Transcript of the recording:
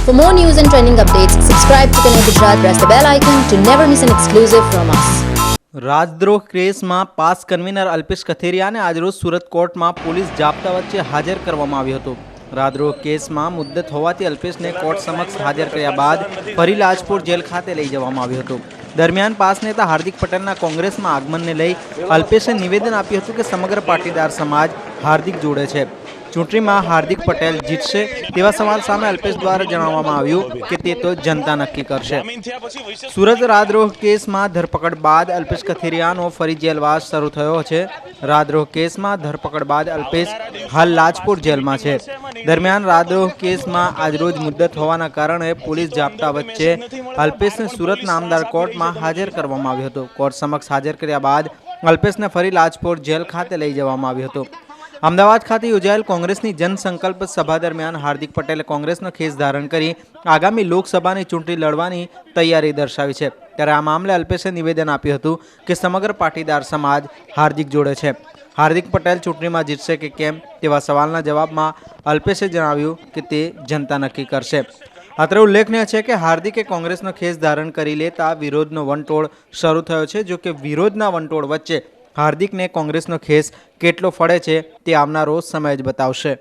For more news and trending updates, subscribe to Connect Gujarat, press the bell icon to never miss an exclusive from us. રાજદ્રોહ કેસમાં pass convener Alpesh કથિરિયાને આજરોજ સુરત કોર્ટમાં police જાપ્તા વચ્ચે હાજર કરવામાં આવ્યો હતો। રાજદ્રોહ કેસમાં મુદ્દત હોવાથી અલ્પેશને કોર્ટ સમક્ષ હાજર કર્યા બાદ ફરી લાજપોર જેલ ખાતે લઈ જવામાં આવ્યો હતો। દરમિયાન પાસ નેતા હાર્દિક પટેલના કોંગ્રેસમાં આગમનને લઈ અલ્પેશે નિવેદન આપ્યું હતું કે સમગ્ર પાટીદાર સમાજ હાર્દિક જોડે છે। ચૂંટણીમાં હાર્દિક પટેલ જીતશે તેવા સવાલ સામે અલ્પેશ દ્વારા જણાવવામાં આવ્યું કે તે તો જનતા નક્કી કરશે। સુરત રાજદ્રોહ કેસમાં ધરપકડ બાદ અલ્પેશ કથિરિયાનો ફરી જેલવાસ શરૂ થયો છે। રાજદ્રોહ કેસમાં ધરપકડ બાદ અલ્પેશ હાલ લાજપોર જેલમાં છે। દરમિયાન રાજદ્રોહ કેસમાં આજરોજ મુદ્દત હોવાના કારણે પોલીસ જાપ્તા વચ્ચે અલ્પેશને સુરત નામદાર કોર્ટમાં હાજર કરવામાં આવ્યો હતો। કોર્ટ સમક્ષ હાજર કર્યા બાદ અલ્પેશને ફરી લાજપોર જેલ ખાતે લઈ જવામાં આવ્યો હતો। અમદાવાદ ખાતે યોજાયેલ કોંગ્રેસની જનસંકલ્પ સભા દરમિયાન હાર્દિક પટેલે કોંગ્રેસનો ખેસ ધારણ કરી આગામી લોકસભાની ચૂંટણી લડવાની તૈયારી દર્શાવી છે। ત્યારે આ મામલે અલ્પેશે નિવેદન આપ્યું હતું કે સમગ્ર પાટીદાર સમાજ હાર્દિક જોડે છે। હાર્દિક પટેલ ચૂંટણીમાં જીતશે કે કેમ તેવા સવાલના જવાબમાં અલ્પેશે જણાવ્યું કે તે જનતા નક્કી કરશે। અત્રે ઉલ્લેખનીય છે કે હાર્દિકે કોંગ્રેસનો ખેસ ધારણ કરી લેતા વિરોધનો વંટોળ શરૂ થયો છે। જો કે વિરોધના વંટોળ વચ્ચે હાર્દિકને કોંગ્રેસનો ખેસ કેટલો ફળે છે તે આવનારો સમય જ બતાવશે।